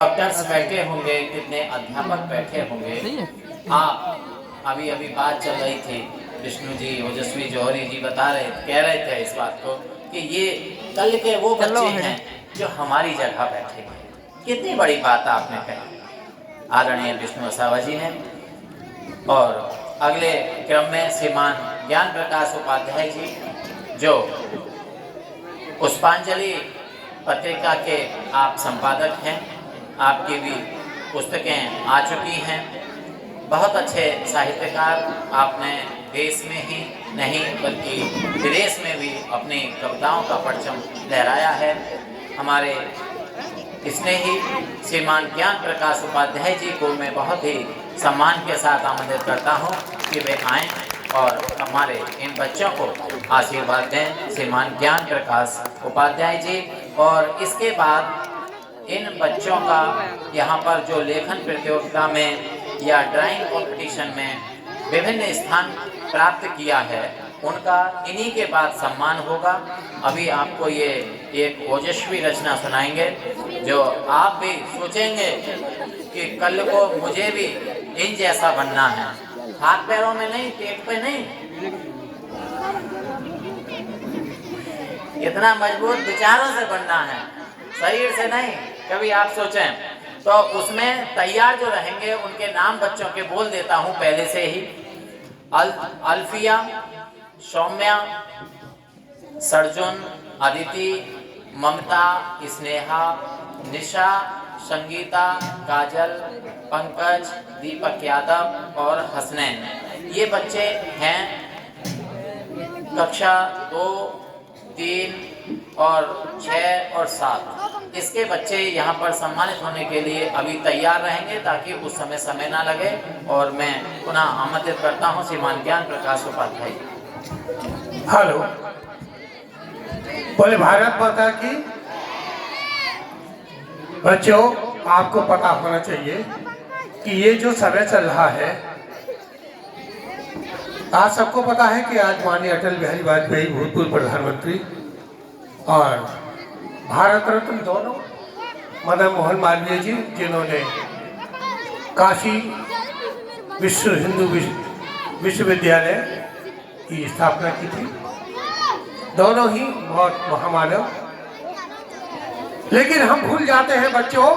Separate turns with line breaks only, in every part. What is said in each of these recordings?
Doctors बैठे होंगे, कितने अध्यापक बैठे होंगे। आप अभी अभी बात चल रही थी, विष्णु जी, ओजस्वी जौहरी जी कह रहे थे इस बात को कि ये कल के वो बच्चे हैं जो हमारी जगह बैठे हैं। कितनी बड़ी बात आपने कही आदरणीय विष्णु वसावा जी ने। और अगले क्रम में श्रीमान ज्ञान प्रकाश उपाध्याय जी, जो पुष्पांजलि पत्रिका के आप संपादक हैं, आपकी भी पुस्तकें आ चुकी हैं। बहुत अच्छे साहित्यकार, आपने देश में ही नहीं बल्कि विदेश में भी अपनी कविताओं का परचम लहराया है। हमारे स्नेही श्रीमान ज्ञान प्रकाश उपाध्याय जी को मैं बहुत ही सम्मान के साथ आमंत्रित करता हूं कि वे आएँ और हमारे इन बच्चों को आशीर्वाद दें। श्रीमान ज्ञान प्रकाश उपाध्याय जी। और इसके बाद इन बच्चों का यहाँ पर जो लेखन प्रतियोगिता में या ड्राइंग कंपटीशन में विभिन्न स्थान प्राप्त किया है, उनका इन्हीं के बाद सम्मान होगा। अभी आपको ये एक ओजस्वी रचना सुनाएंगे जो आप भी सोचेंगे कि कल को मुझे भी इन जैसा बनना है। हाथ पैरों में नहीं, पेट पे नहीं, इतना मजबूत विचारों से बनना है, शरीर से नहीं। कभी आप सोचें तो उसमें तैयार जो रहेंगे उनके नाम बच्चों के बोल देता हूं पहले से ही। अल्फिया, सौम्या, सर्जुन, अदिति, ममता, स्नेहा, निशा, संगीता, काजल, पंकज, दीपक यादव और हसनैन। ये बच्चे हैं कक्षा 2, 3 और 6 और 7। इसके बच्चे यहाँ पर सम्मानित होने के लिए अभी तैयार रहेंगे ताकि उस समय ना लगे। और मैं पुनः आमंत्रित करता हूँ श्रीमान ज्ञान प्रकाश उपाध्याय।
हेलो, बोले भारत माता की। बच्चों, आपको पता होना चाहिए कि ये जो समय चल रहा है, आज सबको पता है कि आज माननीय अटल बिहारी वाजपेयी भूतपूर्व प्रधानमंत्री और भारत रत्न दोनों मदन मोहन मालवीय जी, जिन्होंने काशी विश्व हिंदू विश्वविद्यालय की स्थापना की थी, दोनों ही बहुत महामानव। लेकिन हम भूल जाते हैं बच्चों,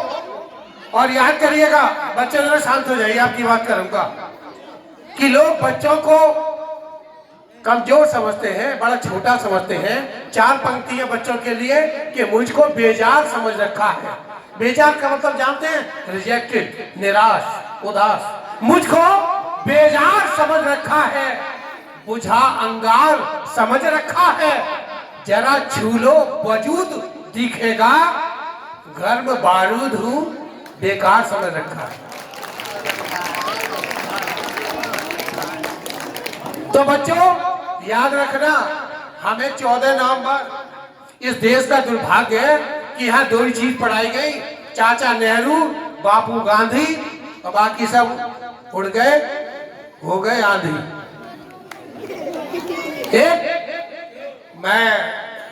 और याद करिएगा बच्चे, जरा शांत हो जाइए, आपकी बात करूंगा, कि लोग बच्चों को कमजोर समझते हैं, बड़ा छोटा समझते हैं। 4 पंक्तियां बच्चों के लिए कि मुझको बेजार समझ रखा है। बेजार का मतलब जानते हैं? रिजेक्टेड, निराश, उदास। मुझको बेजार समझ रखा है, बुझा अंगार समझ रखा है, जरा छू लो वजूद दिखेगा, गर्म बारूद हूं, बेकार समझ रखा है। तो बच्चों याद रखना, हमें 14 नवंबर, इस देश का दुर्भाग्य है कि यहाँ 2 ही चीज पढ़ाई गई, चाचा नेहरू, बापू गांधी, और बाकी सब उड़ गए, हो गए आंधी। एक मैं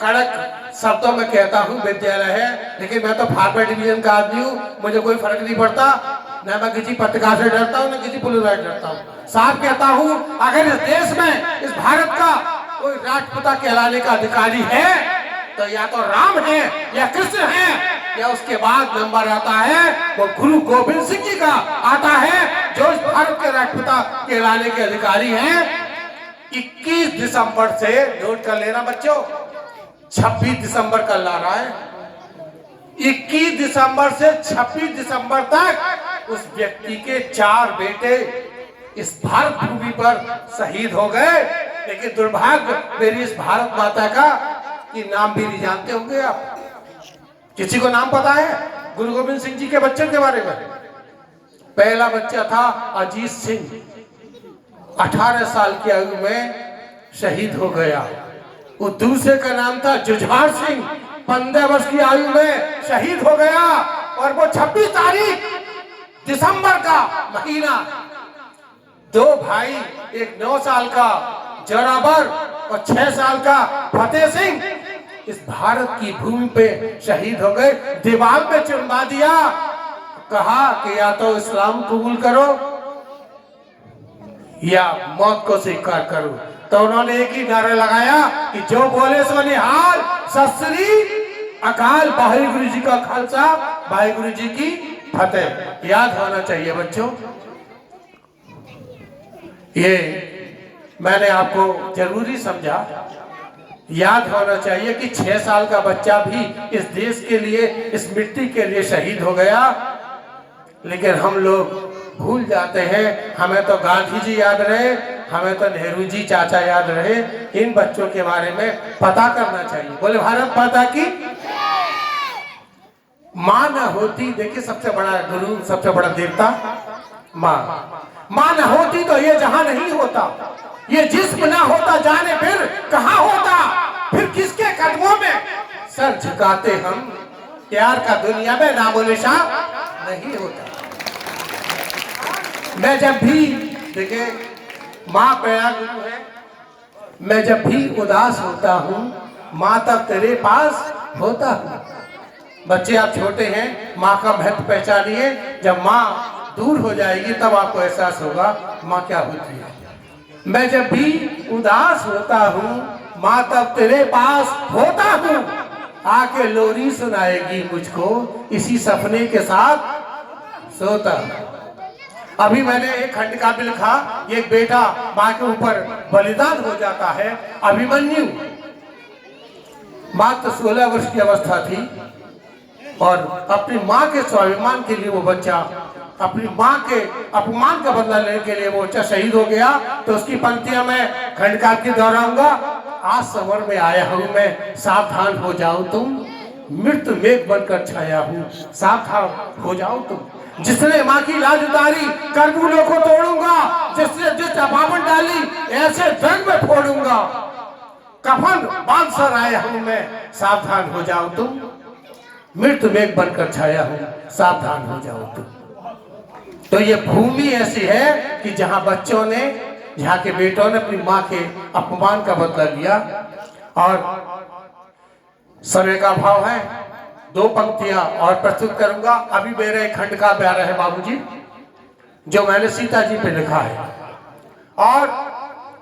कड़क शब्दों में कहता हूँ विद्यालय है, लेकिन मैं तो फार्मर डिवीजन का आदमी हूँ, मुझे कोई फर्क नहीं पड़ता। न मैं किसी पत्रकार से डरता हूँ, न किसी पुलिस से डरता हूँ। साफ कहता हूँ, अगर इस देश में, इस भारत का कोई राष्ट्रपिता कहलाने का अधिकारी है तो या तो राम है या कृष्ण है, या उसके बाद नंबर आता है वो गुरु गोविंद सिंह जी का आता है, जो इस भारत के राष्ट्रपिता कहलाने के अधिकारी हैं। 21 दिसंबर से, नोट कर लेना बच्चों, 26 दिसंबर कल आ रहा है, 21 दिसंबर से 26 दिसंबर तक उस व्यक्ति के 4 बेटे इस भारत भूमि पर शहीद हो गए। लेकिन दुर्भाग्य मेरी इस भारत माता का कि नाम भी नहीं जानते होंगे आप। किसी को नाम पता है गुरु गोविंद सिंह जी के बच्चों के बारे में? पहला बच्चा था अजीत सिंह, 18 साल की आयु में शहीद हो गया। वो दूसरे का नाम था जुझार सिंह, 15 वर्ष की आयु में शहीद हो गया। और वो 26 तारीख दिसंबर का महीना, 2 भाई, एक 9 साल का जोरावर और 6 साल का फतेह सिंह इस भारत की भूमि पे शहीद हो गए। दीवार पे चुनवा दिया कहा कि या तो इस्लाम कबूल करो या मौत को स्वीकार करो। तो उन्होंने एक ही नारा लगाया कि जो बोले सो निहाल, सत श्री अकाल, वाहिगुरु जी का खालसा, वाहिगुरु जी की फतेह। याद होना चाहिए बच्चों, ये मैंने आपको जरूरी समझा, याद होना चाहिए कि 6 साल का बच्चा भी इस देश के लिए, इस मिट्टी के लिए शहीद हो गया। लेकिन हम लोग भूल जाते हैं, हमें तो गांधी जी याद रहे, हमें तो नेहरू जी चाचा याद रहे। इन बच्चों के बारे में पता करना चाहिए। बोले भारत माता की। माँ न होती, देखिए सबसे बड़ा गुरु, सबसे बड़ा देवता माँ। माँ न होती तो ये जहां नहीं होता, ये जिस्म ना होता जाने फिर कहां होता, फिर किसके कदमों में सर झुकाते हम, प्यार का दुनिया में नामो निशान नहीं होता। मैं जब भी, देखिए माँ प्यारा गुरु है, मैं जब भी उदास होता हूँ माँ तब तेरे पास होता हूँ। बच्चे आप छोटे हैं, माँ का महत्व पहचानिए। जब माँ दूर हो जाएगी तब आपको एहसास होगा माँ क्या होती है। मैं जब भी उदास होता हूँ माँ तब तेरे पास होता हूँ, आके लोरी सुनाएगी मुझको, इसी सपने के साथ सोता हूँ। अभी मैंने एक खंड का भी लिखा, एक बेटा माँ के ऊपर बलिदान हो जाता है, अभिमन्यु। मात्र 16 वर्ष की अवस्था थी और अपनी माँ के स्वाभिमान के लिए वो बच्चा, अपनी माँ के अपमान का बदला लेने के लिए वो बच्चा शहीद हो गया। तो उसकी पंक्तियां मैं खंड काव्य की दोहराऊंगा। आज सवर में आया हूं मैं, सावधान हो जाओ तुम, मृत्यु मेघ बनकर छाया हूँ, सावधान हो जाओ तुम। जिसने माँ की लाज उतारी करबूलों को तोड़ूंगा, जिसने जिस अपावन डाली ऐसे जंग में फोड़ूंगा, कफन बांध सर आया हूं मैं, सावधान हो जाओ तुम, मृत्यु मेघ बनकर छाया हूं, सावधान हो जाओ तुम। तो ये भूमि ऐसी है कि जहां बच्चों ने, जहां के बेटों ने अपनी माँ के अपमान का बदला लिया। और समय का भाव है, 2 पंक्तियां और प्रस्तुत करूंगा। अभी मेरे खंड का प्यार है बाबूजी, जो मैंने सीता जी पे लिखा है और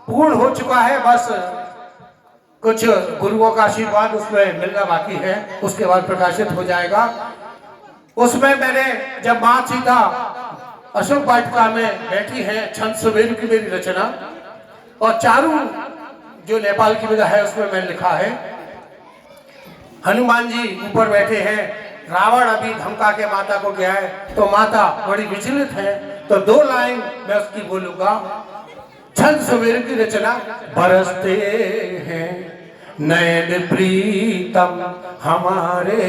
पूर्ण हो चुका है। बस कुछ गुरुओं का आशीर्वाद उसमें मिलना बाकी है, उसके बाद प्रकाशित हो जाएगा। उसमें मैंने, जब माँ सीता अशोक वाटिका में बैठी है, छंद सुमेरु की मेरी रचना, और चारू जो नेपाल की विधा है उसमें मैंने लिखा है, हनुमान जी ऊपर बैठे हैं, रावण अभी धमका के माता को गया है, तो माता बड़ी विचलित है। तो 2 लाइन मैं उसकी बोलूंगा। छंद सुमेरु की रचना। बरसते हैं नयन प्रीतम हमारे,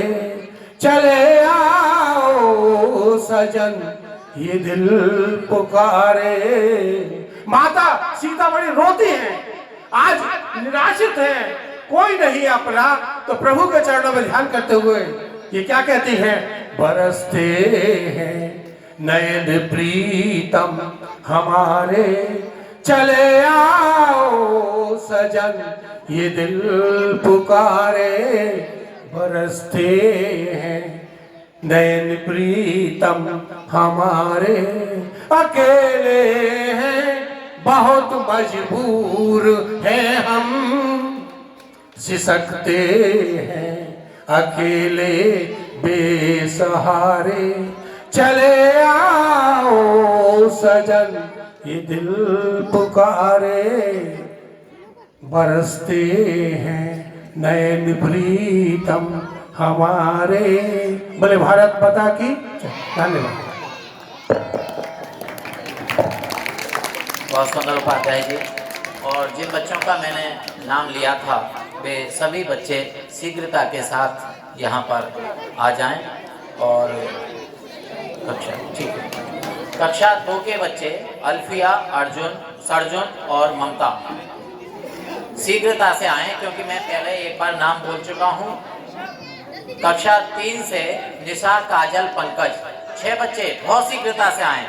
चले आओ सजन ये दिल पुकारे। माता सीता बड़ी रोती है, आज निराशित है, कोई नहीं अपना। तो प्रभु के चरणों में ध्यान करते हुए ये क्या कहती हैं? बरसते हैं नयन प्रीतम हमारे, चले आओ सजन ये दिल पुकारे। बरसते हैं नयन प्रीतम हमारे, अकेले हैं बहुत मजबूर हैं हम, सिसकते हैं अकेले बेसहारे, चले आओ सजन ये दिल पुकारे। बरसते हैं नयन प्रीतम हमारे। बोले भारत माता की। धन्यवाद।
बहुत सुंदर उपाध्याय जी। और जिन बच्चों का मैंने नाम लिया था वे सभी बच्चे शीघ्रता के साथ यहाँ पर आ जाएं। और कक्षा, ठीक है, कक्षा 2 के बच्चे अल्फिया, अर्जुन, सर्जुन और ममता शीघ्रता से आएं, क्योंकि मैं पहले एक बार नाम बोल चुका हूँ। कक्षा 3 से निशा, काजल, पंकज, 6 बच्चे बहुत शीघ्रता से आए।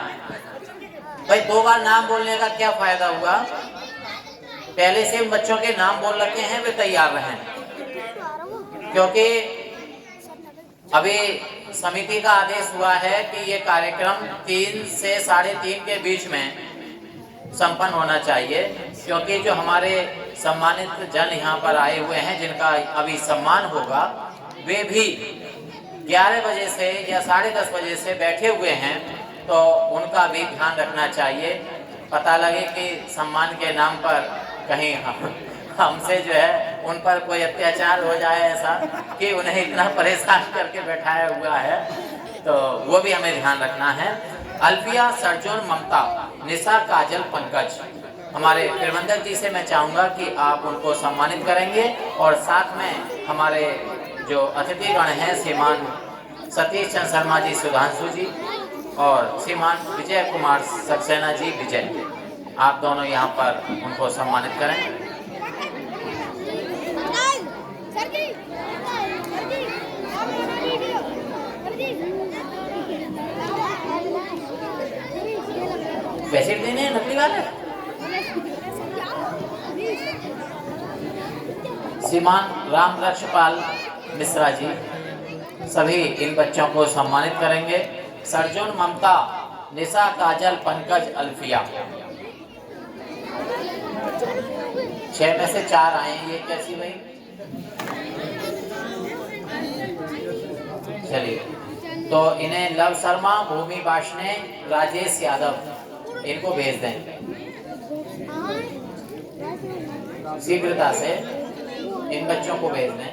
भाई 2 बार नाम बोलने का क्या फायदा हुआ? पहले से उन बच्चों के नाम बोल रखे हैं, वे तैयार रहें, क्योंकि अभी समिति का आदेश हुआ है कि ये कार्यक्रम 3 से 3:30 के बीच में संपन्न होना चाहिए, क्योंकि जो हमारे सम्मानित जन यहाँ पर आए हुए हैं जिनका अभी सम्मान होगा, वे भी 11 बजे से या 10:30 बजे से बैठे हुए हैं, तो उनका भी ध्यान रखना चाहिए। पता लगे कि सम्मान के नाम पर कहीं हमसे जो है उन पर कोई अत्याचार हो जाए, ऐसा कि उन्हें इतना परेशान करके बैठाया हुआ है, तो वो भी हमें ध्यान रखना है। अल्फिया, सरजोन, ममता, निशा, काजल, पंकज, हमारे प्रबंधक जी से मैं चाहूँगा कि आप उनको सम्मानित करेंगे, और साथ में हमारे जो अतिथिगण हैं श्रीमान सतीश चंद्र शर्मा जी सुधांशु जी और श्रीमान विजय कुमार सक्सेना जी विजय, आप दोनों यहाँ पर उनको सम्मानित करें। पैसे देने हैं नकली वाले। श्रीमान राम लक्ष्यपाल मिश्रा जी सभी इन बच्चों को सम्मानित करेंगे। सरजोन, ममता, निशा, काजल, पंकज, अल्फिया, 6 में से 4 आए। ये कैसी भाई? चलिए, तो इन्हें लव शर्मा, भूमि बाशने, राजेश यादव, इनको भेज दें शीघ्रता से। इन बच्चों को भेज दें।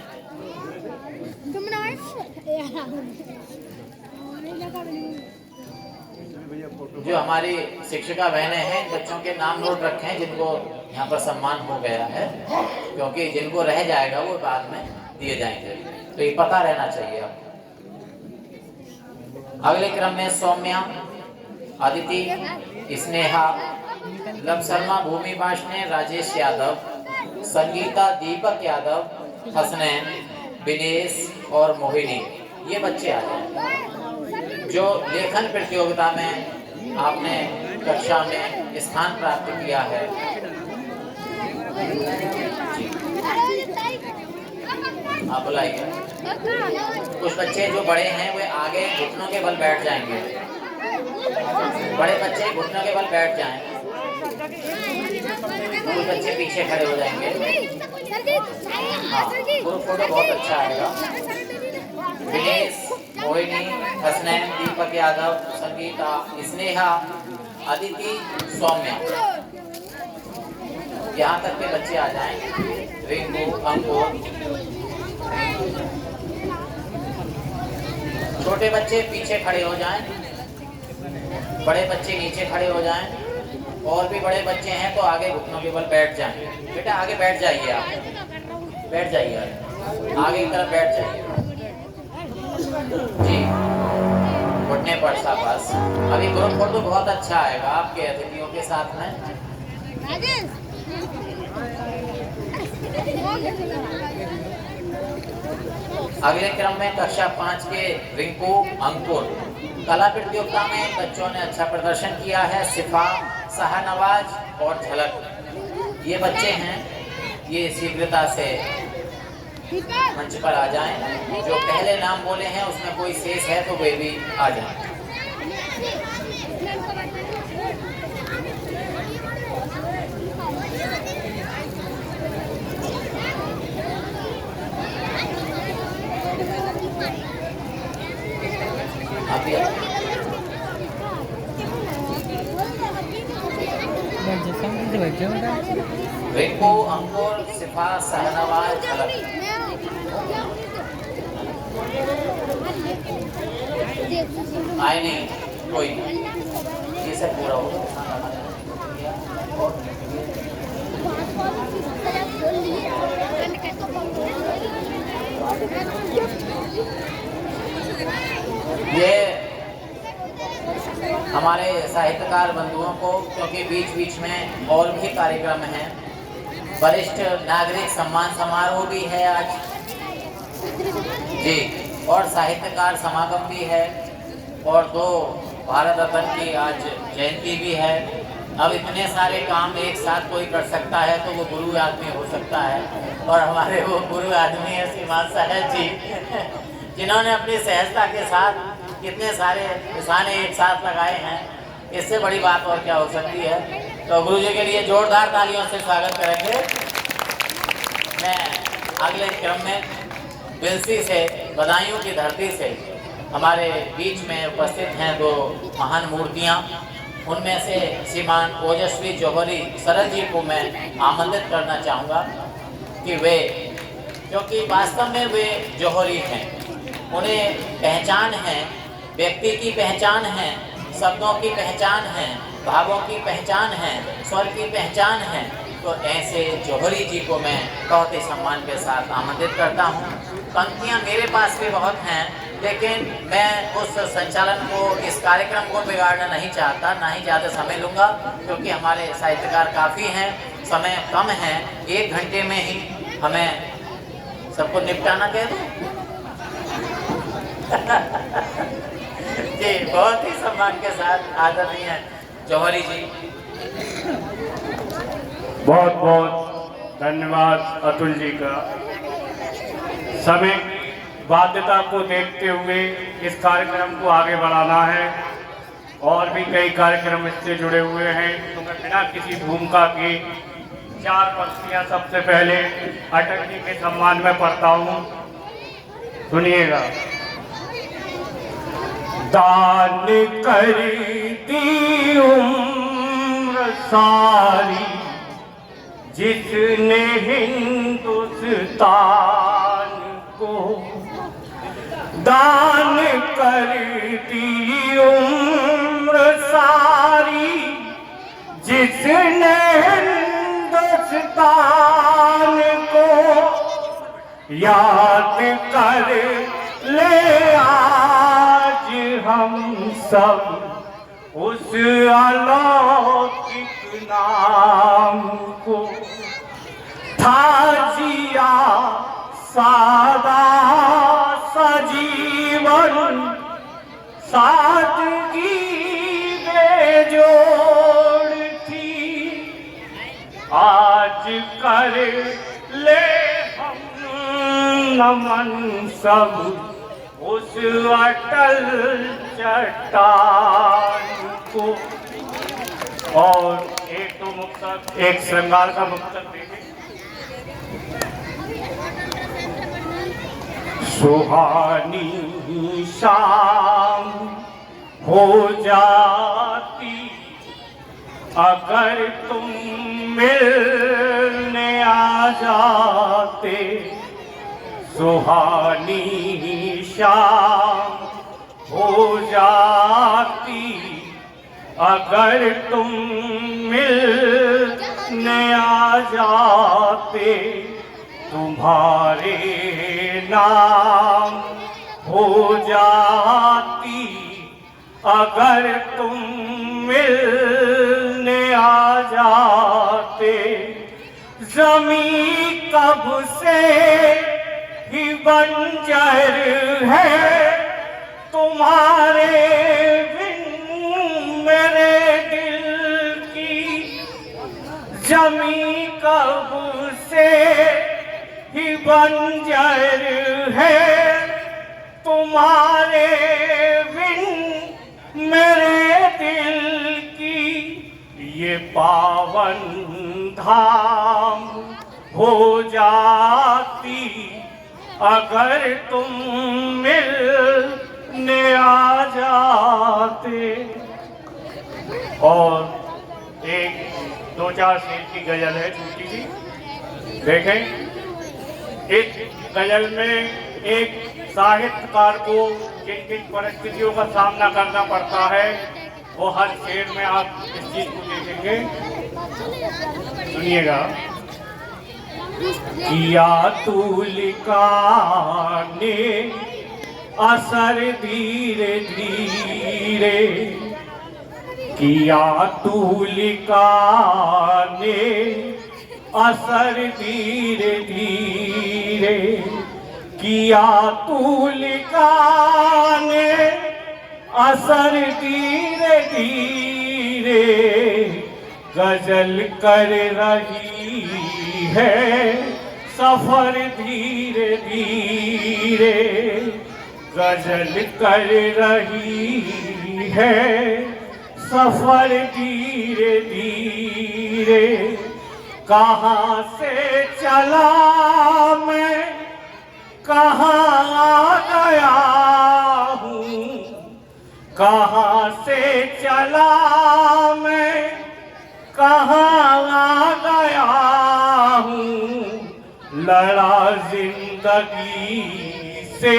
जो हमारी शिक्षिका बहनें हैं, बच्चों के नाम नोट रखें जिनको यहाँ पर सम्मान हो गया है, क्योंकि जिनको रह जाएगा वो बाद में दिए जाएंगे, तो ये पता रहना चाहिए आपको। अगले क्रम में सौम्या, अदिति, स्नेहा, लव शर्मा, भूमि बाशने, राजेश यादव, संगीता, दीपक यादव, हसनैन, विनेश और मोहिनी, ये बच्चे आ जाए। जो लेखन प्रतियोगिता में आपने कक्षा में स्थान प्राप्त किया है, आप बुलाइए। कुछ बच्चे जो बड़े हैं वे आगे घुटनों के बल बैठ जाएंगे। बड़े बच्चे घुटनों के बल बैठ जाएं। कुछ बच्चे पीछे खड़े हो जाएंगे। हाँ, ग्रुप फोटो बहुत अच्छा आएगा। विनेश, मोहिनी, हसनैन, दीपक यादव, संगीता, स्नेहा, अदिति, सौम्या, यहाँ तक के बच्चे आ जाएं। रिंकू, अंकुर, छोटे बच्चे पीछे खड़े हो जाएं, बड़े बच्चे नीचे खड़े हो जाएं, और भी बड़े बच्चे हैं तो आगे घुटनों के बल बैठ जाएं। बेटा आगे बैठ जाइए, आप बैठ जाइए, आगे की तरफ बैठ जाइए जी, घुटने पर शाबाश। अभी ग्रुप फोटो बहुत अच्छा आएगा आपके अतिथियों के साथ में। अगले क्रम में कक्षा 5 के रिंकू, अंकुर, कला प्रतियोगिता में बच्चों ने अच्छा प्रदर्शन किया है। सिफा, शाहनवाज और झलक, ये बच्चे हैं, ये शीघ्रता से मंच पर आ जाएं। जो पहले नाम बोले हैं उसमें कोई शेष है तो वे भी आ जाएं। रिंकू, अंकुर, सिफा, शाहनवाज, झलक, आए नहीं कोई, ये सब पूरा हो। ये हमारे साहित्यकार बंधुओं को, क्योंकि बीच बीच में और भी कार्यक्रम हैं, वरिष्ठ नागरिक सम्मान समारोह भी है आज जी, और साहित्यकार समागम भी है, और 2 भारत रत्न की आज जयंती भी है। अब इतने सारे काम एक साथ कोई कर सकता है तो वो गुरु आदमी हो सकता है, और हमारे वो गुरु आदमी है श्रीमान साहब जी जिन्होंने अपनी सहजता के साथ इतने सारे निशाने एक साथ लगाए हैं, इससे बड़ी बात और क्या हो सकती है। तो गुरु जी के लिए जोरदार तालियों से स्वागत करेंगे। मैं अगले क्रम में बिलसी से, बदायूं की धरती से हमारे बीच में उपस्थित हैं दो महान मूर्तियाँ। उनमें से श्रीमान ओजस्वी जौहरी सरल जी को मैं आमंत्रित करना चाहूँगा कि वे, क्योंकि वास्तव में वे जौहरी हैं, उन्हें पहचान है, व्यक्ति की पहचान है, शब्दों की पहचान है, भावों की पहचान है, स्वर की पहचान है। तो ऐसे जौहरी जी को मैं बहुत ही सम्मान के साथ आमंत्रित करता हूँ। पंक्तियाँ मेरे पास भी बहुत हैं, लेकिन मैं उस संचालन को, इस कार्यक्रम को बिगाड़ना नहीं चाहता, ना ही ज़्यादा समय लूँगा, क्योंकि हमारे साहित्यकार काफ़ी हैं, समय कम है। 1 घंटे में ही हमें सबको निपटाना कह दो। जी, बहुत ही सम्मान के साथ आदरणीय जौहरी जी।
बहुत बहुत धन्यवाद अतुल जी का। समय बाध्यता को देखते हुए इस कार्यक्रम को आगे बढ़ाना है, और भी कई कार्यक्रम इससे जुड़े हुए हैं। तो मैं बिना किसी भूमिका के 4 पंक्तियां सबसे पहले अटल जी के सम्मान में पढ़ता हूँ, सुनिएगा। दान करती उम्र सारी जिसने हिंदुस्तान को, दान करती उम्र सारी जिसने हिंदुस्तान को, याद कर ले आज हम सब उस अलौकिक नाम को। था जिया सादा सजीवन सादगी बेजोड़ थी, आज कर ले हम नमन सब उस अटल चट्टान को। और एक तो मुक्तक, एक श्रृंगार का मुक्तक देखें। सुहानी शाम हो जाती अगर तुम मिलने आ जाते, सुहानी शाम हो जाती अगर तुम मिलने आ जाते, तुम्हारे नाम हो जाती अगर तुम मिलने आ जाते। ज़मीं कब से ही बंजर है तुम्हारे बिन मेरे दिल की, ज़मीं कब से ही बंजर है तुम्हारे बिन मेरे दिल की। ये पावन धाम हो जाती अगर तुम मिलने आ जाते। और एक 2-4 शेर की गजल है छोटी सी, देखें। इस गजल में एक साहित्यकार को किन किन परिस्थितियों का सामना करना पड़ता है, वो हर शेर में आप इस चीज को देखेंगे। सुनिएगा। किया तूलिका ने असर धीरे धीरे, किया तूलिका ने असर धीरे धीरे, किया तूलिका ने असर धीरे धीरे। गजल कर रही है सफर धीरे धीरे, गजल कर रही है सफर धीरे धीरे, कहाँ से चला मैं कहाँ आ गया हूँ, कहाँ से चला मैं कहाँ आ गया हूँ। लड़ा जिंदगी से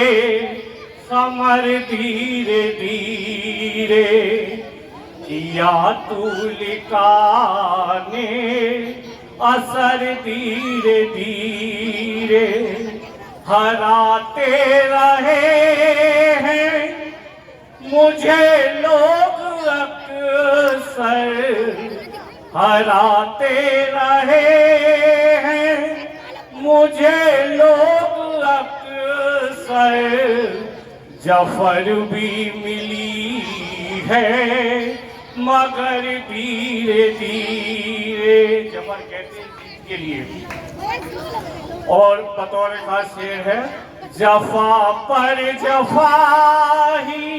समर धीरे धीरे, किया तूलिका ने असर धीरे धीरे। हराते रहे हैं मुझे लोग अक्सर, हराते रहे हैं मुझे लोग अक्सर। जफर भी मिली है मगर धीरे धीरे, जफर कहते हैं जीत के लिए। और बतौर खास शेर है, जफा पर जफा ही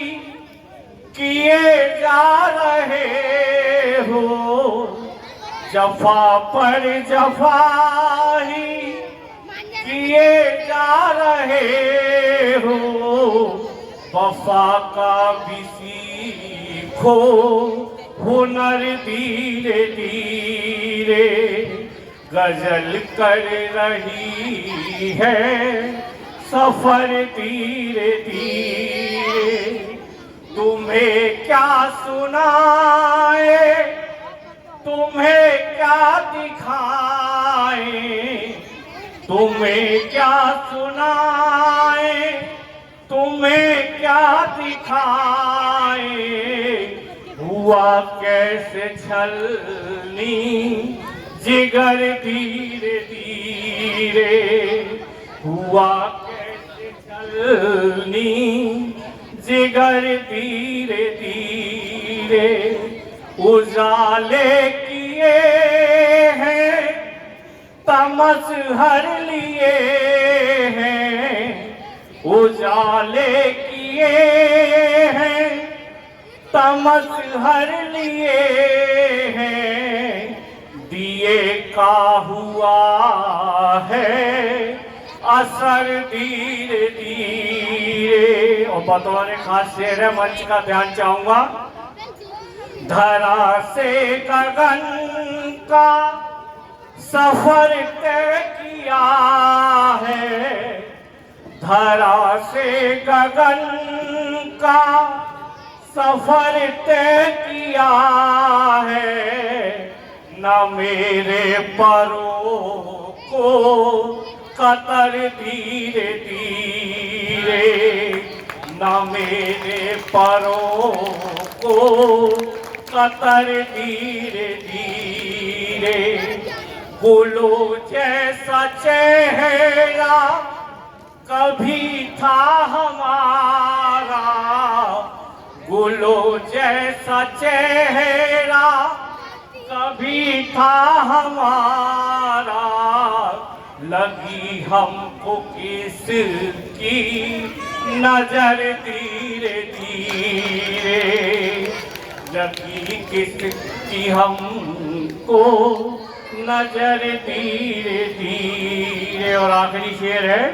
किए जा रहे हो, जफा पर जफा ही किए जा रहे हो। वफा का भी सीखो हुनर धीरे धीरे, गजल कर रही है सफर धीरे धीरे। तुम्हें क्या सुनाए तुम्हें क्या दिखाए, तुम्हें क्या सुनाए तुम्हें क्या दिखाए। हुआ कैसे छलनी जिगर धीरे धीरे, हुआ कैसे छलनी जिगर धीरे धीरे। उजाले किए हैं तमस्हर लिए हैं, उजाले किए हैं तमस्हर लिए हैं। दिए का हुआ है असर धीरे धीरे। और बतौर खास शेर है, मंच का ध्यान चाहूंगा। धरा से गगन का सफर तय किया है, धरा से गगन का सफर तय किया है। न मेरे परों को कतर धीरे धीरे, न मेरे परों को कतर धीरे धीरे। गुलो जैसा चेहरा कभी था हमारा, गुलो जैसा चेहरा कभी था हमारा। लगी हमको किसकी नजर धीरे धीरे, लगी किसकी हमको नजर धीरे धीरे। और आखिरी शेर है,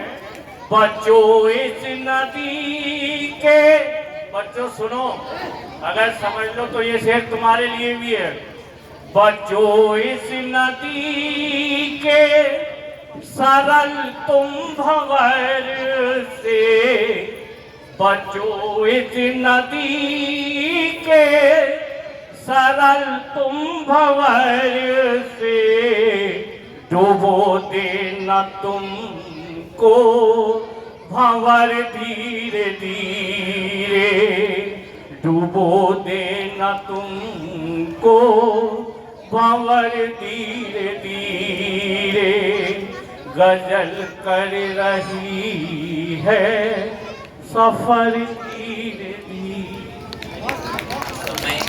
बच्चों इस नदी के, बच्चों सुनो, अगर समझ लो तो ये शेर तुम्हारे लिए भी है। बच्चों इस नदी के सरल तुम भंवर से, बच्चों इस नदी के सरल तुम भंवर से। डूबो देना तुमको भंवर धीरे धीरे, डूबो देना तुमको भंवर धीरे धीरे। गजल कर रही है सफर धीरे धीरे।
समय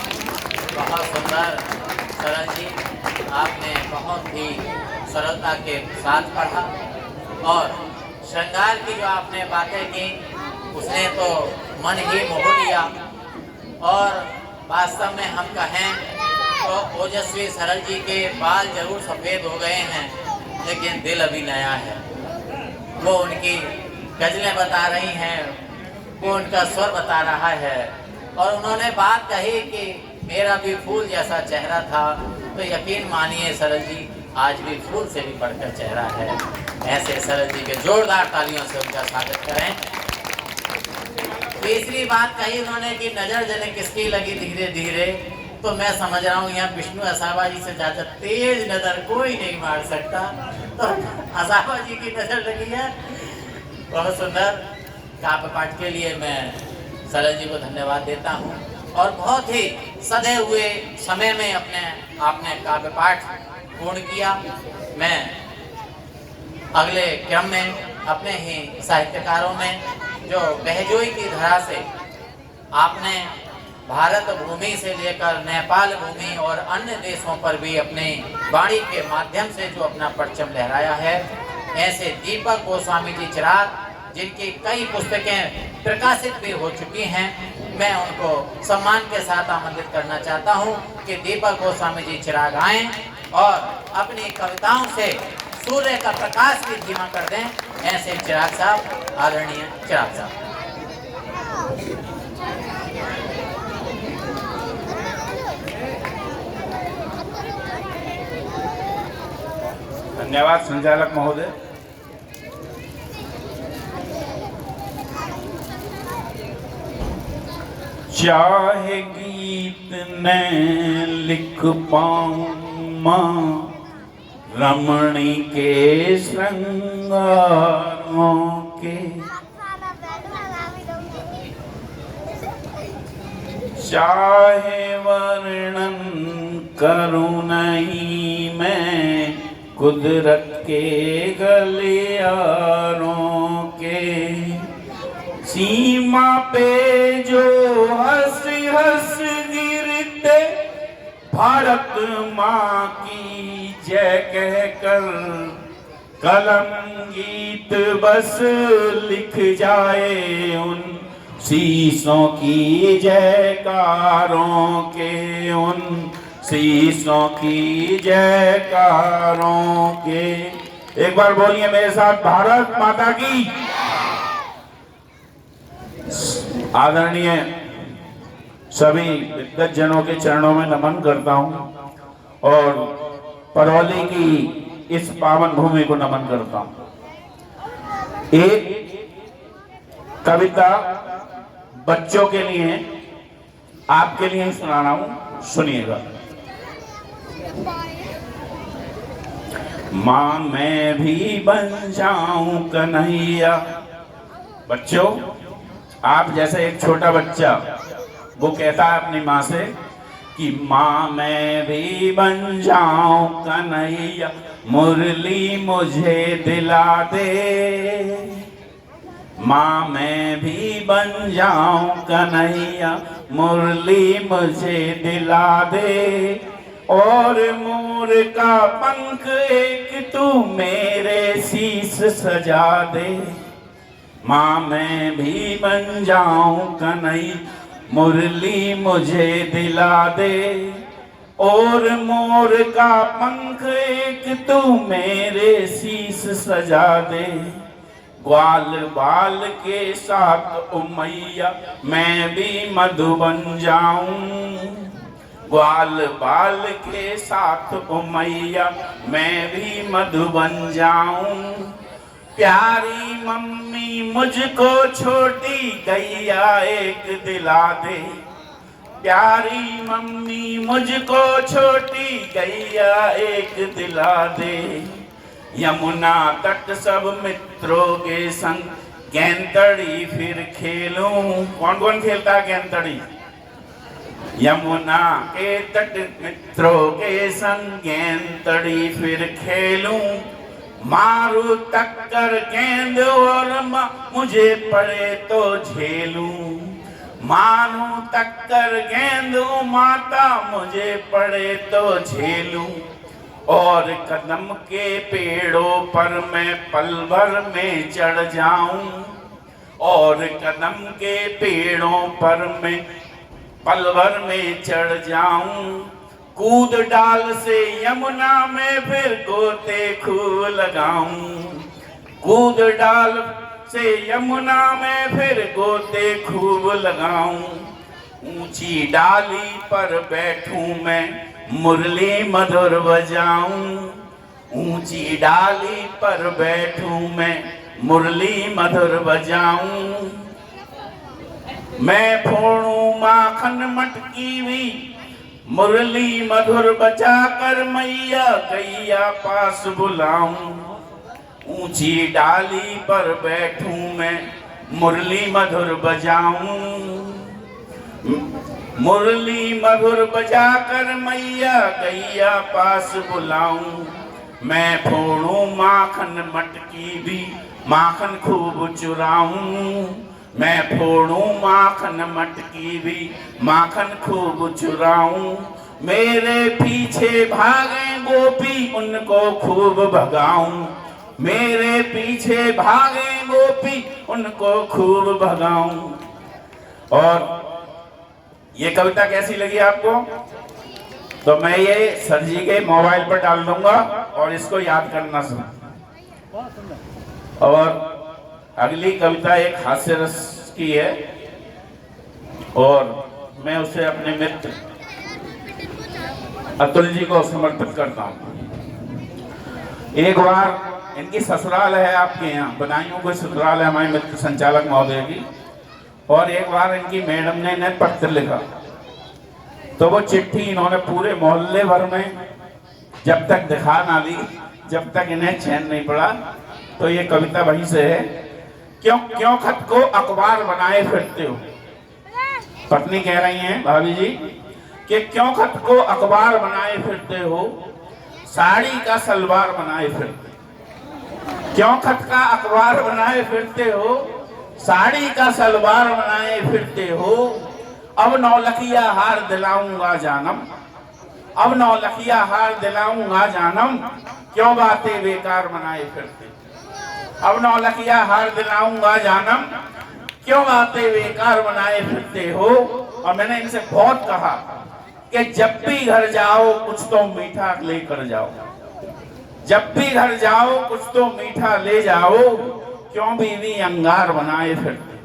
बहुत सुंदर सरल जी, आपने बहुत ही सरलता के साथ पढ़ा और श्रृंगार की जो आपने बातें की उसने तो मन ही मोह लिया। और वास्तव में हम कहें तो ओजस्वी सरल जी के बाल जरूर सफ़ेद हो गए हैं, लेकिन दिल अभी नया है। वो उनकी गज़लें बता रही हैं, वो उनका स्वर बता रहा है। और उन्होंने बात कही कि मेरा भी फूल जैसा चेहरा था, तो यकीन मानिए सरल जी आज भी फूल से भी बढ़कर चेहरा है। ऐसे सरल जी के जोरदार तालियों से उनका स्वागत करें। तीसरी बात कही उन्होंने कि नज़र जने किसकी लगी धीरे धीरे, तो मैं समझ रहा हूँ यहाँ विष्णु असावा जी से ज़्यादा तेज नज़र कोई नहीं मार सकता। तो असावा जी की नज़र लगी है। बहुत सुंदर काव्य पाठ के लिए मैं सरल जी को धन्यवाद देता हूँ। और बहुत ही सधे हुए समय में आपने काव्य पाठ पूर्ण किया। मैं अगले क्रम में अपने ही साहित्यकारों में जो बहजोई की धरा से आपने भारत भूमि से लेकर नेपाल भूमि और अन्य देशों पर भी अपने वाणी के माध्यम से जो अपना परचम लहराया है, ऐसे दीपक गोस्वामी जी चिराग, जिनकी कई पुस्तकें प्रकाशित भी हो चुकी हैं, मैं उनको सम्मान के साथ आमंत्रित करना चाहता हूं कि दीपक गोस्वामी जी चिराग आएं और अपनी कविताओं से सूर्य का प्रकाश भी धीमा कर दें। ऐसे चिराग साहब, आदरणीय चिराग साहब।
धन्यवाद संचालक महोदय। चाहे गीत न लिख पाऊं मां रमणी के श्रृंगारों के, चाहे वर्णन करूं नहीं मैं कुदरत के गलियारों के, सीमा पे जो हंस हंस गिरते भारत माँ की जय कहकर कलम गीत बस लिख जाए उन शीशों की जयकारों के, उन शीशों की जयकारों के। एक बार बोलिए मेरे साथ, भारत माता की। आदरणीय सभी विद्वत जनों के चरणों में नमन करता हूं और परौली की इस पावन भूमि को नमन करता हूं। एक कविता बच्चों के लिए, आपके लिए ही सुना रहा हूं, सुनिएगा। मां मैं भी बन जाऊं कन्हैया। बच्चों, आप जैसे एक छोटा बच्चा वो कहता है अपनी माँ से कि माँ मैं भी बन जाऊं कन्हैया, मुरली मुझे दिला दे। माँ मैं भी बन जाऊं कन्हैया, मुरली मुझे दिला दे। और मोर का पंख एक तू मेरे शीश सजा दे। माँ मैं भी बन जाऊं कन्हैया, मुरली मुझे दिला दे। और मोर का पंख एक तू मेरे शीश सजा दे। ग्वाल बाल के साथ ओ मैया मैं भी मधु बन जाऊं। ग्वाल बाल के साथ ओ मैया मैं भी मधु बन जाऊं। प्यारी मम्मी मुझको छोटी गैया एक दिला दे। प्यारी मम्मी मुझको छोटी गैया एक दिला दे। यमुना तट सब मित्रों के संग गेंतड़ी फिर खेलूं। कौन कौन खेलता है गेंतड़ी? यमुना के तट मित्रों के संग गेंतड़ी फिर खेलूं। मारू टक्कर गेंद और मुझे पड़े तो झेलूं। मारू टक्कर गेंद माता मुझे पड़े तो झेलूं। और कदम के पेड़ों पर मैं पल भर में चढ़ जाऊं। और कदम के पेड़ों पर मैं पलवर में चढ़ जाऊं, कूद डाल से यमुना में फिर गोते खूब लगाऊं, कूद डाल से यमुना में फिर गोते खूब लगाऊं, ऊंची डाली पर बैठूं मैं मुरली मधुर बजाऊं, ऊंची डाली पर बैठूं मैं मुरली मधुर बजाऊं, मैं फोड़ूं माखन मटकी हुई मुरली मधुर बजा कर मैया गैया पास बुलाऊं, ऊंची डाली पर बैठूं मैं मुरली मधुर बजाऊं, मुरली मधुर बजा कर मैया गैया पास बुलाऊं, मैं फोड़ूं माखन मटकी भी माखन खूब चुराऊं, मैं फोड़ूं माखन मटकी भी माखन खूब चुराऊं, मेरे पीछे भागे गोपी उनको खूब भगाऊं, मेरे पीछे भागे गोपी उनको खूब भगाऊं। और ये कविता कैसी लगी आपको? तो मैं ये सर जी के मोबाइल पर डाल दूंगा और इसको याद करना सुन। और अगली कविता एक हास्य रस की है और मैं उसे अपने मित्र अतुल जी को समर्पित करता हूँ। एक बार इनकी ससुराल है आपके यहाँ, बदायूं कोई ससुराल है हमारे मित्र संचालक महोदय की, और एक बार इनकी मैडम ने इन्हें पत्र लिखा, तो वो चिट्ठी इन्होंने पूरे मोहल्ले भर में जब तक दिखा ना दी, जब तक इन्हें चैन नहीं पड़ा। तो ये कविता वहीं से है। क्यों क्यों खत को अखबार बनाए फिरते हो? पत्नी कह रही हैं भाभी जी कि क्यों खत को अखबार बनाए फिरते हो, साड़ी का सलवार बनाए फिरते, क्यों खत का अखबार बनाए फिरते हो, साड़ी का सलवार बनाए फिरते हो, अब नौलखिया हार दिलाऊंगा जानम, अब नौलखिया हार दिलाऊंगा जानम, क्यों बातें बेकार बनाए फिरते, अब नौलखिया हार दिलाऊंगा जानम, क्यों बातें बेकार बनाए फिरते हो। और मैंने इनसे बहुत कहा कि जब भी घर जाओ कुछ तो मीठा लेकर जाओ, जब भी घर जाओ कुछ तो मीठा ले जाओ, क्यों बीवी अंगार बनाए फिरते,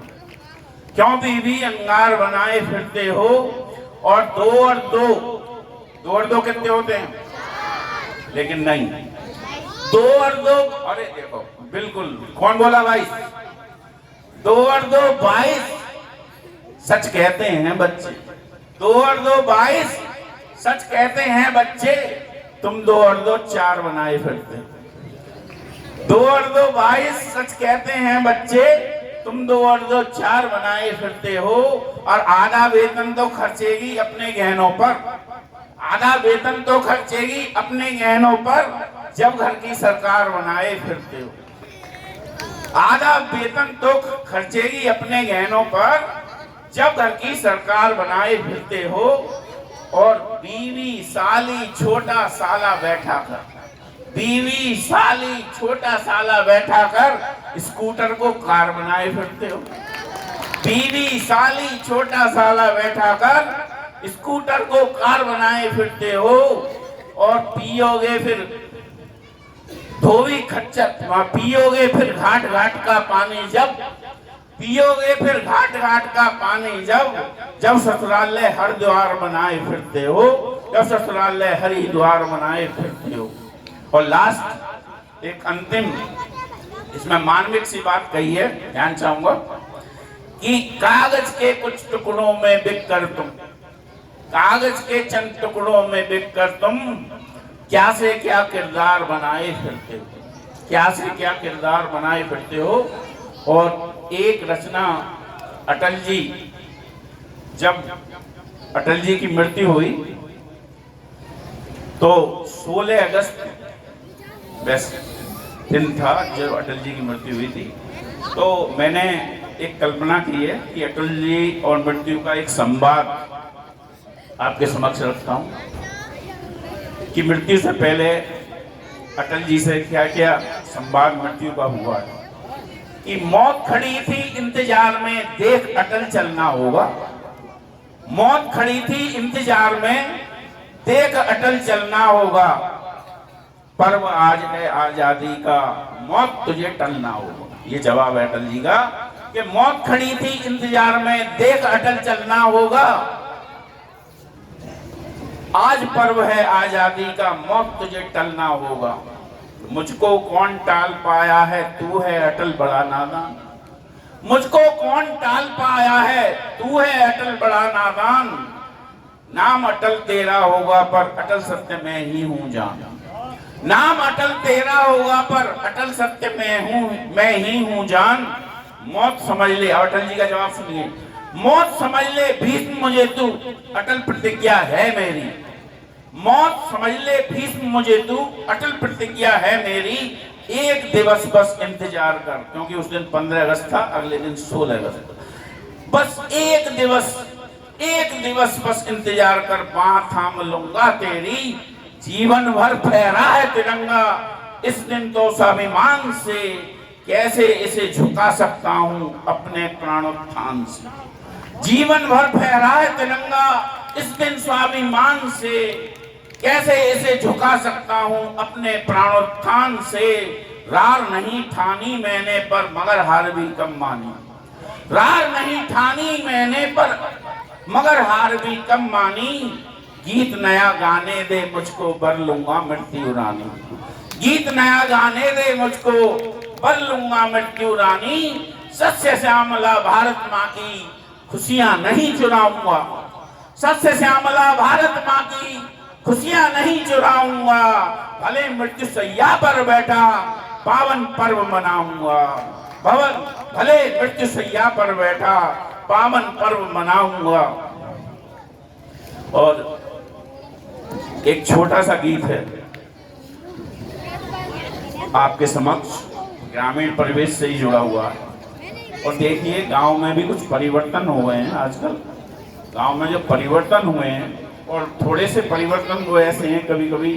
क्यों बीवी अंगार बनाए फिरते हो। और दो और दो कितने होते हैं? लेकिन नहीं, 2 और 2, अरे देखो बिल्कुल, कौन बोला 22? 2 और 2 22 सच कहते हैं बच्चे, 2 और 2 22 सच कहते हैं बच्चे, तुम 2 और 2 4 बनाए फिरते, 2 और 2 22 सच कहते हैं बच्चे, तुम 2 और 2 4 बनाए फिरते हो। और आधा वेतन तो खर्चेगी अपने गहनों पर, आधा वेतन तो खर्चेगी अपने गहनों पर, जब घर की सरकार बनाए फिरते हो, आधा वेतन तो खर्चेगी अपने गहनों पर, जब घर की सरकार बनाए फिरते हो। और बीवी साली छोटा साला बैठा कर, बीवी साली छोटा साला बैठा कर स्कूटर को कार बनाए फिरते हो, बीवी साली छोटा साला बैठा कर स्कूटर को कार बनाए फिरते हो। और पियोगे फिर धोबी खच्चर, पियोगे फिर घाट घाट का पानी जब, पियोगे फिर घाट घाट का पानी जब, जब ससुरालय हरिद्वार बनाए फिरते हो, जब ससुरालय हरिद्वार बनाए फिरते हो। और लास्ट एक अंतिम, इसमें मानविक सी बात कही है, ध्यान चाहूंगा कि कागज के कुछ टुकड़ों में बिक कर तुम, कागज के चंद टुकड़ों में बिक कर तुम, क्या से क्या किरदार बनाए फिरते हो, क्या से क्या किरदार बनाए फिरते हो। और एक रचना अटल जी, जब अटल जी की मृत्यु हुई तो 16 अगस्त दिन था जब अटल जी की मृत्यु हुई थी। तो मैंने एक कल्पना की है कि अटल जी और मृत्यु का एक संवाद आपके समक्ष रखता हूँ कि मृत्यु से पहले अटल जी से क्या क्या संवाद मृत्यु का हुआ है। कि मौत खड़ी थी इंतजार में, देख अटल चलना होगा। मौत खड़ी थी इंतजार में, देख अटल चलना होगा। पर्व आज है आजादी का, मौत तुझे टलना होगा। ये जवाब है अटल जी का कि मौत खड़ी थी इंतजार में, देख अटल चलना होगा। आज पर्व है आजादी का, मौत तुझे टलना होगा। मुझको कौन टाल पाया है, तू है अटल बड़ा नादान। मुझको कौन टाल पाया है, तू है अटल बड़ा नादान। नाम अटल तेरा होगा पर अटल सत्य में ही हूं जान। नाम अटल तेरा होगा पर अटल सत्य में मैं ही हूं जान। मौत समझ ले, अटल जी का जवाब सुनिए। मौत समझ ले भीष्म मुझे तू, अटल प्रतिज्ञा है मेरी। मौत समझ ले भीष्म मुझे तू, अटल प्रतिज्ञा है मेरी। एक दिवस बस इंतजार कर, क्योंकि उस दिन 15 अगस्त था, अगले दिन 16 अगस्त। बस एक दिवस बस इंतजार कर, बांह थाम लूंगा तेरी। जीवन भर फहरा है तिरंगा, इस दिन तो स्वाभिमान से, कैसे इसे झुका सकता हूं अपने प्राणोत्थान से। जीवन भर फहरा है तिरंगा, इस दिन स्वाभिमान से, कैसे इसे झुका सकता हूं अपने प्राणोत्थान से। रार नहीं ठानी मैंने पर मगर हार भी कम मानी। रार नहीं ठानी मैंने पर मगर हार भी कम मानी। गीत नया गाने दे मुझको, बर लूंगा मृत्यु रानी। गीत नया गाने दे मुझको, बर लूंगा मृत्यु रानी। सस्य श्यामला भारत माँ की खुशियां नहीं चुराऊंगा। सस्य श्यामला भारत माँ की खुशियां नहीं चुराऊंगा। भले मृत्यु सैया पर बैठा पावन पर्व मनाऊंगा। भले मृत्यु सैया पर बैठा पावन पर्व मनाऊंगा। और एक छोटा सा गीत है आपके समक्ष, ग्रामीण परिवेश से ही जुड़ा हुआ है। और देखिए गांव में भी कुछ परिवर्तन हुए हैं आजकल। गांव में जो परिवर्तन हुए हैं, और थोड़े से परिवर्तन वो ऐसे हैं कभी कभी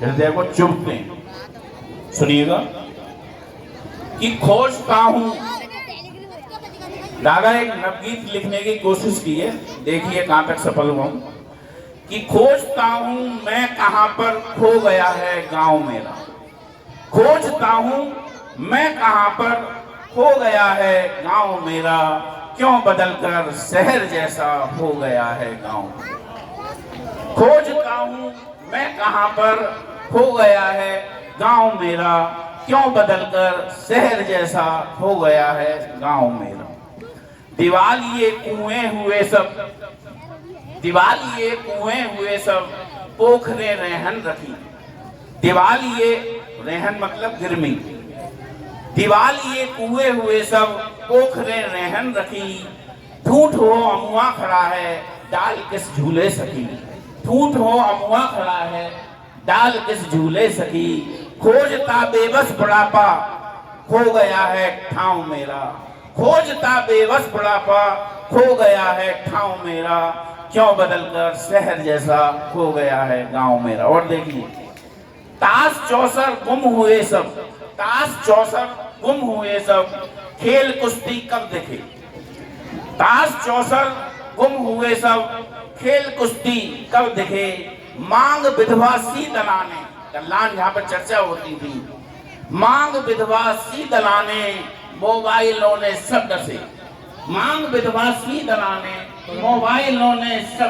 हृदय को चुभते हैं। सुनिएगा कि खोजता हूं, दादा एक नवगीत लिखने की कोशिश की है, देखिए कहां तक सफल हुआ। कि खोजता हूं मैं कहां पर खो गया है गांव मेरा। खोजता हूं मैं कहां पर खो गया है गांव मेरा। क्यों बदलकर शहर जैसा हो गया है गांव। खोजता हूं मैं कहां पर खो गया है गांव मेरा। क्यों बदलकर शहर जैसा हो गया है गांव मेरा। दिवालिये कुएं हुए सब, दिवालिये कुएं हुए सब, पोखरे रहन रखी। दिवालिये रहन मतलब गिरमी। दिवालिये कुएं हुए सब, पोखरे रहन रखी। ठूठ हो अमुआ खड़ा है, डाल किस झूले सकी। ठूठ हो अमुआ खड़ा है, डाल किस झूले सकी। खोजता बेबस बुढ़ापा, खो गया है ठाव मेरा। खोजता बेबस बुढ़ापा, खो गया है ठाव मेरा। क्यों बदलकर शहर जैसा हो गया है गांव मेरा। और देखिए, ताश चौसर गुम हुए सब, ताश चौसर गुम हुए सब, खेल कुश्ती कब दिखे। ताश चौसर गुम हुए सब, खेल कुश्ती कब दिखे। मांग विधवा सी दलाने, दलान यहाँ पर चर्चा होती थी। मांग विधवा सी दलाने, मोबाइलों ने सब डसे। मांग विधवा सी दलाने, मोबाइलों ने सब